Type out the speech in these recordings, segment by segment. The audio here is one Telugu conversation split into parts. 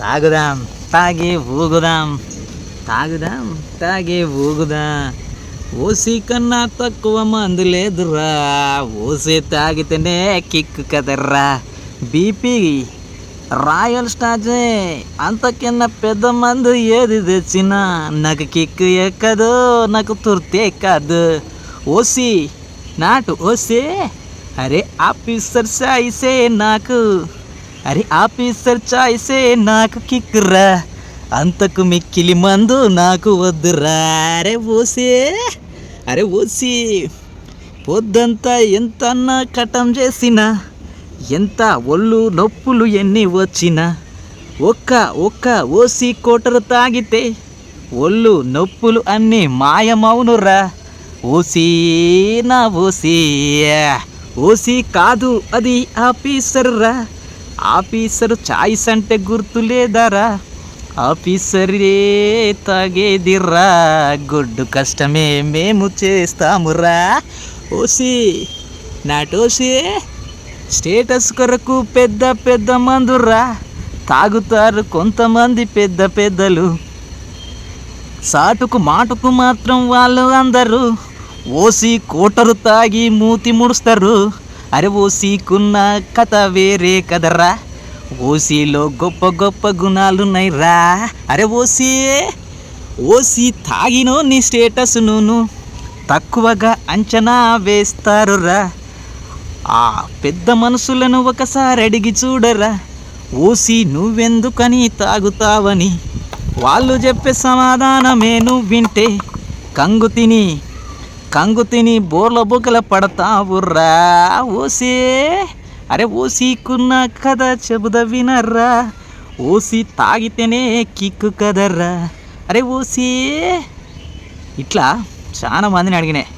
తాగుదాం తాగి ఊగుదాం, తాగుదాం తాగి ఊగుదాం. ఓసి కన్నా తక్కువ మందు లేదురా, ఓసి తాగితేనే కిక్కు కదర్రా. బీపీ రాయల్ స్టార్జే అంతకన్నా పెద్ద మందు ఏది తెచ్చినా నాకు కిక్కు ఎక్కదు, నాకు తుర్తే కాదు. ఓసి నాటు ఓసే, అరే ఆఫీసర్ చాయిసే నాకు, అరే ఆఫీసర్ చాయిసే నాకు కిక్కురా, అంతకు మిక్కిలి మందు నాకు వద్దురా. అరే ఓసే, అరే ఓసి పొద్దంతా ఎంతన్నా కటం చేసినా, ఎంత ఒళ్ళు నొప్పులు ఎన్ని వచ్చినా, ఒక్క ఓసి కోటరు తాగితే ఒళ్ళు నొప్పులు అన్నీ మాయమవునురా. ఓసి నా ఓసి, ఓసి కాదు అది ఆఫీసర్ రా. ఆఫీసరు చాయిస్ అంటే గుర్తు లేదారా, ఆఫీసరే తాగేదిరా, గుడ్డు కష్టమే మేము చేస్తామురా. ఓసి నాటోసి స్టేటస్ కొరకు పెద్ద పెద్ద మందురా తాగుతారు కొంతమంది పెద్ద పెద్దలు, సాటుకు మాటుకు మాత్రం వాళ్ళు అందరూ ఓసి కోటరు తాగి మూతి ముడుస్తారు. అరే ఓసీకున్న కథ వేరే కదరా, ఓసీలో గొప్ప గొప్ప గుణాలున్నాయిరా. అరే ఓసి, ఓసి తాగినో నీ స్టేటస్ నువ్వు తక్కువగా అంచనా వేస్తారురా. ఆ పెద్ద మనుషులను ఒకసారి అడిగి చూడరా, ఓసి నువ్వెందుకని తాగుతావని. వాళ్ళు చెప్పే సమాధానమే నువ్వు వింటే కంగు తిని బోర్ల బొక్కల పడతావుర్రా. ఓసే, అరే ఓసీకున్న కథ చెబుదా వినర్రా, ఓసి తాగితేనే కిక్కు కదర్రా. అరే ఓసి, ఇట్లా చాలా మందిని అడిగినాయి,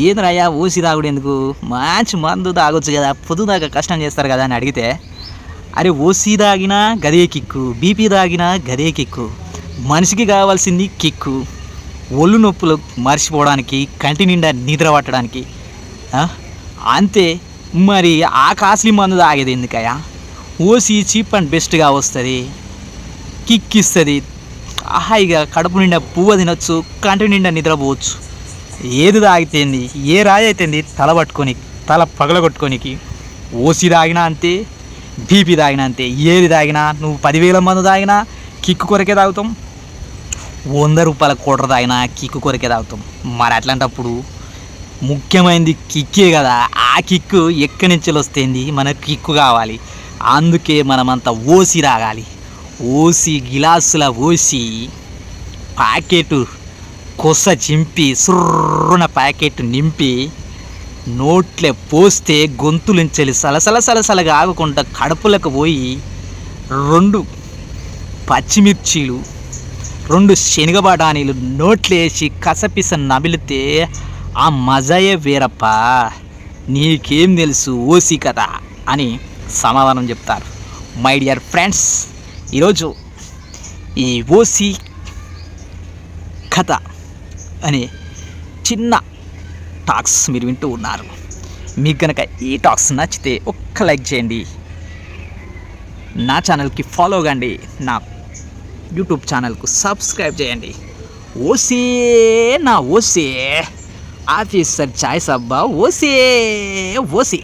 ఏంద్రయ్యా ఓసి తాగుడు ఎందుకు, మంచి మందు తాగొచ్చు కదా, పొద్దుదాకా కష్టం చేస్తారు కదా అని అడిగితే, అరే ఓసి తాగినా గదే కిక్కు, బీపీ తాగినా గదే కిక్కు. మనిషికి కావాల్సింది కిక్కు, ఒళ్ళు నొప్పులు మర్చిపోవడానికి, కంటి నిండా నిద్ర పట్టడానికి, అంతే. మరి ఆ కాస్ట్లీ మందు తాగేది ఎందుకయ్యా? ఓసి చీప్ అండ్ బెస్ట్గా వస్తుంది, కిక్ ఇస్తుంది, హాయిగా కడుపు నిండా పువ్వు తినొచ్చు, కంటి నిండా నిద్రపోవచ్చు. ఏది తాగితేంది, ఏ రాయి అయితేంది తల పట్టుకొని తల పగలగొట్టుకోనికి. ఓసి తాగినా అంతే, బీపీ తాగినా అంతే. ఏది తాగినా, నువ్వు 10,000 మందు తాగినా కిక్కు కొరకే తాగుతాం, 100 రూపాయల కోటర్ తాగినా కిక్కు కొరకే తాగుతాం. మరి అట్లాంటప్పుడు ముఖ్యమైనది కిక్కే కదా. ఆ కిక్కు ఎక్కడి నుంచి వస్తుంది, మనకు కిక్కు కావాలి. అందుకే మనమంతా ఓసి తాగాలి. ఓసి గిలాసుల ఓసి ప్యాకెట్ కొస చింపి సుర్రున ప్యాకెట్ నింపి నోట్లే పోస్తే గొంతులుంచెలి సలసలగా ఆగకుండా కడుపులకు పోయి 2 పచ్చిమిర్చీలు 2 శనగ బఠానీలు నోట్లేసి కసపిస నమిలితే ఆ మజాయే వేరప్ప. నీకేం తెలుసు ఓసి కదా అని సమాధానం చెప్తారు. మై డియర్ ఫ్రెండ్స్, ఈరోజు ఈ ఓసి కథ అనే చిన్న టాక్స్ మీరు వింటూ ఉన్నారు. మీకు కనుక ఈ టాక్స్ నచ్చితే ఒక్క లైక్ చేయండి, నా ఛానల్కి ఫాలో కండి, నా యూట్యూబ్ ఛానల్కు సబ్స్క్రైబ్ చేయండి. ఓసే నా ఓసే, ఆఫీసర్ చాయిస్ అబ్బా ఓసే ఓసి.